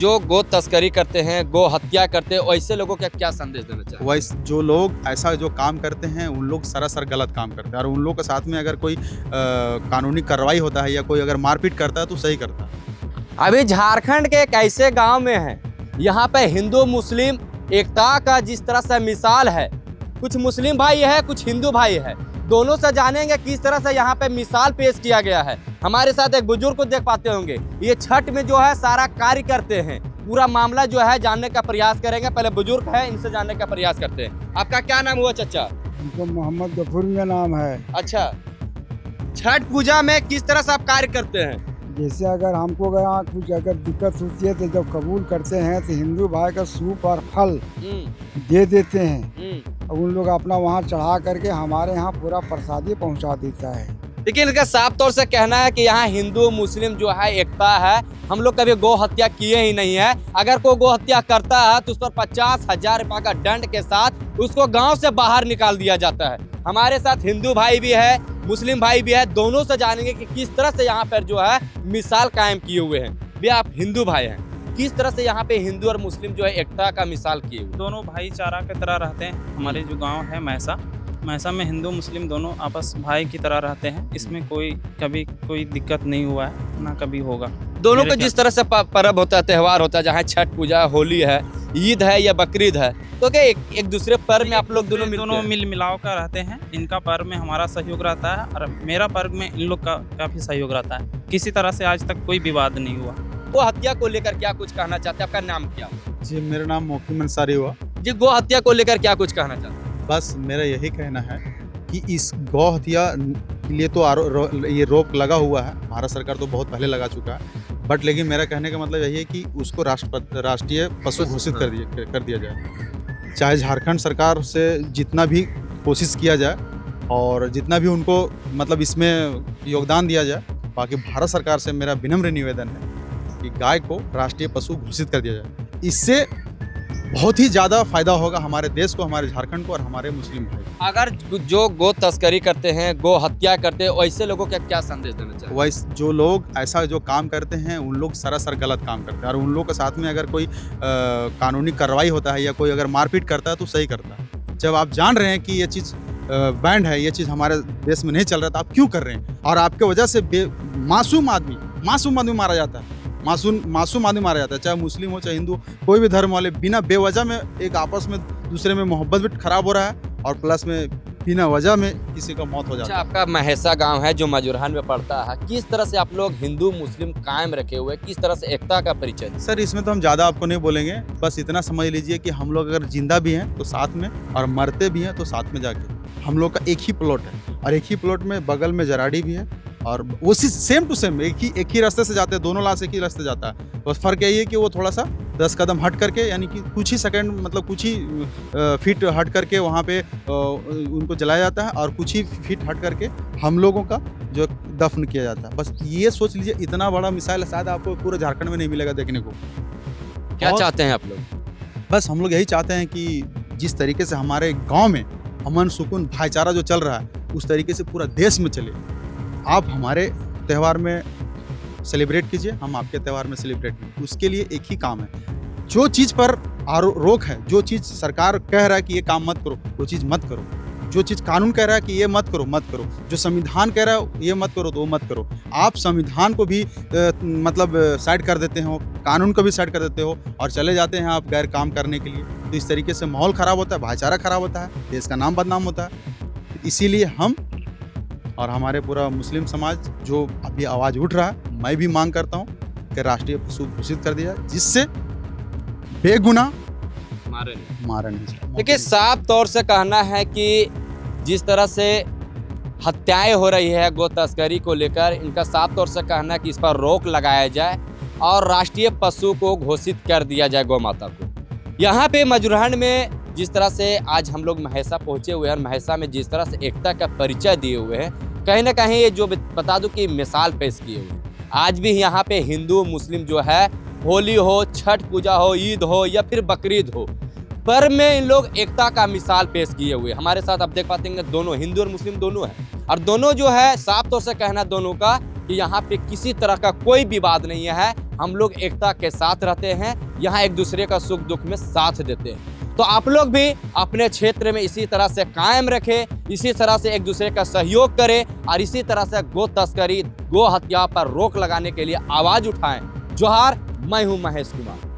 जो गो तस्करी करते हैं, गो हत्या करते हैं, वैसे लोगों को क्या संदेश देना चाहिए? वैसे जो लोग ऐसा जो काम करते हैं उन लोग सरासर गलत काम करते हैं और उन लोग के साथ में अगर कोई कानूनी कार्रवाई होता है या कोई अगर मारपीट करता है तो सही करता है। अभी झारखंड के एक ऐसे गांव में है, यहाँ पे हिंदू मुस्लिम एकता का जिस तरह से मिसाल है। कुछ मुस्लिम भाई है, कुछ हिंदू भाई है, दोनों से जानेंगे किस तरह से यहाँ पे मिसाल पेश किया गया है। हमारे साथ एक बुजुर्ग को देख पाते होंगे, ये छठ में जो है सारा कार्य करते हैं। पूरा मामला जो है जानने का प्रयास करेंगे। पहले बुजुर्ग है, इनसे जानने का प्रयास करते हैं। आपका क्या नाम हुआ चाचा? उनको मोहम्मद गफूर का नाम है। अच्छा, छठ पूजा में किस तरह से आप कार्य करते हैं? जैसे अगर हमको कुछ अगर दिक्कत होती है तो जब कबूल करते हैं तो हिंदू भाई का सूप और फल दे देते हैं और उन लोग अपना वहाँ चढ़ा करके हमारे यहाँ पूरा प्रसादी पहुँचा देता है। लेकिन इनका साफ तौर से कहना है कि यहाँ हिंदू मुस्लिम जो है एकता है। हम लोग कभी गौ हत्या किए ही नहीं है। अगर कोई गौ हत्या करता है तो उस पर 50,000 रुपये का दंड के साथ उसको गांव से बाहर निकाल दिया जाता है। हमारे साथ हिंदू भाई भी है, मुस्लिम भाई भी है, दोनों से जानेंगे कि किस तरह से यहाँ पर जो है मिसाल कायम किए हुए हैं। भैया आप हिंदू भाई हैं, किस तरह से यहाँ पे हिंदू और मुस्लिम जो है एकता का मिसाल किए हुए? दोनों भाईचारा की तरह रहते हैं। हमारे जो गांव है मैसा में हिंदू मुस्लिम दोनों आपस भाई की तरह रहते हैं। इसमें कभी कोई दिक्कत नहीं हुआ है, ना कभी होगा। दोनों का जिस तरह से पर्व होता है, त्यौहार होता है, चाहे छठ पूजा, होली है, ईद है या बकरीद है, तो क्या एक दूसरे पर्व में आप लोग दोनों मिल मिलाव कर रहते हैं। इनका पर्व में हमारा सहयोग रहता है और मेरा पर्व में इन लोग का काफी सहयोग रहता है। किसी तरह से आज तक कोई विवाद नहीं हुआ। गो हत्या को लेकर क्या कुछ कहना चाहते हैं? आपका नाम क्या? जी मेरा नाम मोकिम अंसारी हुआ। जी, गो हत्या को लेकर क्या कुछ कहना चाहते हैं? बस मेरा यही कहना है कि इस गौ हत्या के लिए तो ये रोक लगा हुआ है। भारत सरकार तो बहुत पहले लगा चुका है, बट लेकिन मेरा कहने का मतलब यही है कि उसको राष्ट्रीय पशु घोषित कर दिया जाए। चाहे झारखंड सरकार से जितना भी कोशिश किया जाए और जितना भी उनको मतलब इसमें योगदान दिया जाए, बाकी भारत सरकार से मेरा विनम्र निवेदन है कि गाय को राष्ट्रीय पशु घोषित कर दिया जाए। इससे बहुत ही ज़्यादा फायदा होगा हमारे देश को, हमारे झारखंड को और हमारे मुस्लिम भाई। अगर जो गो तस्करी करते हैं, गो हत्या करते हैं, वैसे लोगों को क्या संदेश देना चाहिए? वैसे जो लोग ऐसा जो काम करते हैं उन लोग सरासर गलत काम करते हैं और उन लोग के साथ में अगर कोई कानूनी कार्रवाई होता है या कोई अगर मारपीट करता है तो सही करता है। जब आप जान रहे हैं कि ये चीज़ बैंड है, ये चीज़ हमारे देश में नहीं चल रहा था, आप क्यों कर रहे हैं? और आपके वजह से मासूम आदमी मारा जाता है, मासूम आदमी मारा जाता है, चाहे मुस्लिम हो चाहे हिंदू, कोई भी धर्म वाले। बिना बेवजह में एक आपस में दूसरे में मोहब्बत भी खराब हो रहा है और प्लस में बिना वजह में किसी का मौत हो जाता है। आपका महेसा गांव है जो मजूरहन में पड़ता है, किस तरह से आप लोग हिंदू मुस्लिम कायम रखे हुए, किस तरह से एकता का परिचय? सर इसमें तो हम ज़्यादा आपको नहीं बोलेंगे, बस इतना समझ लीजिए कि हम लोग अगर जिंदा भी हैं तो साथ में और मरते भी हैं तो साथ में जाके। हम लोग का एक ही प्लॉट है और एक ही प्लॉट में बगल में जराड़ी भी है और उसी सेम टू सेम एक ही रास्ते से जाते हैं, दोनों लाश एक ही रास्ते जाता है। बस फर्क यही है कि वो थोड़ा सा 10 कदम हट करके, यानी कि कुछ ही सेकंड मतलब कुछ ही फीट हट करके वहाँ पे उनको जलाया जाता है और कुछ ही फीट हट करके हम लोगों का जो दफन किया जाता है। बस ये सोच लीजिए, इतना बड़ा मिसाइल शायद आपको पूरे झारखंड में नहीं मिलेगा देखने को। क्या चाहते हैं आप लोग? बस हम लोग यही चाहते हैं कि जिस तरीके से हमारे गाँव में अमन सुकून भाईचारा जो चल रहा है उस तरीके से पूरा देश में चले। आप हमारे त्यौहार में सेलिब्रेट कीजिए, हम आपके त्यौहार में सेलिब्रेट कीजिए। उसके लिए एक ही काम है, जो चीज़ पर रोक है, जो चीज़ सरकार कह रहा है कि ये काम मत करो वो चीज़ मत करो, जो चीज़ कानून कह रहा है कि ये मत करो, जो संविधान कह रहा है ये मत करो तो वो मत करो। आप संविधान को भी मतलब साइड कर देते हो, कानून को भी साइड कर देते हो और चले जाते हैं आप गैर काम करने के लिए। तो इस तरीके से माहौल ख़राब होता है, भाईचारा खराब होता है, देश का नाम बदनाम होता है। इसीलिए हम और हमारे पूरा मुस्लिम समाज जो अभी आवाज़ उठ रहा है, मैं भी मांग करता हूँ कि राष्ट्रीय पशु घोषित कर दिया जिससे बेगुनाह मारा नहीं जाए। देखिए, साफ तौर से कहना है कि जिस तरह से हत्याएं हो रही है गो तस्करी को लेकर, इनका साफ तौर से कहना है कि इस पर रोक लगाया जाए और राष्ट्रीय पशु को घोषित कर दिया जाए गौ माता को। यहाँ पे मजूरहन में जिस तरह से आज हम लोग महेसा पहुँचे हुए हैं और महेसा में जिस तरह से एकता का परिचय दिए हुए हैं, कहीं ना कहीं ये जो बता दूं कि मिसाल पेश किए हुए हैं। आज भी यहाँ पे हिंदू मुस्लिम जो है, होली हो, छठ पूजा हो, ईद हो या फिर बकरीद हो, पर्व में इन लोग एकता का मिसाल पेश किए हुए। हमारे साथ आप देख पाते हैं दोनों हिंदू और मुस्लिम दोनों हैं और दोनों जो है साफ तौर से कहना दोनों का कि यहाँ पे किसी तरह का कोई विवाद नहीं है, हम लोग एकता के साथ रहते हैं, यहाँ एक दूसरे का सुख दुख में साथ देते हैं। तो आप लोग भी अपने क्षेत्र में इसी तरह से कायम रखें, इसी तरह से एक दूसरे का सहयोग करें और इसी तरह से गो तस्करी, गो हत्या पर रोक लगाने के लिए आवाज उठाएं। जोहार, मैं हूं महेश कुमार।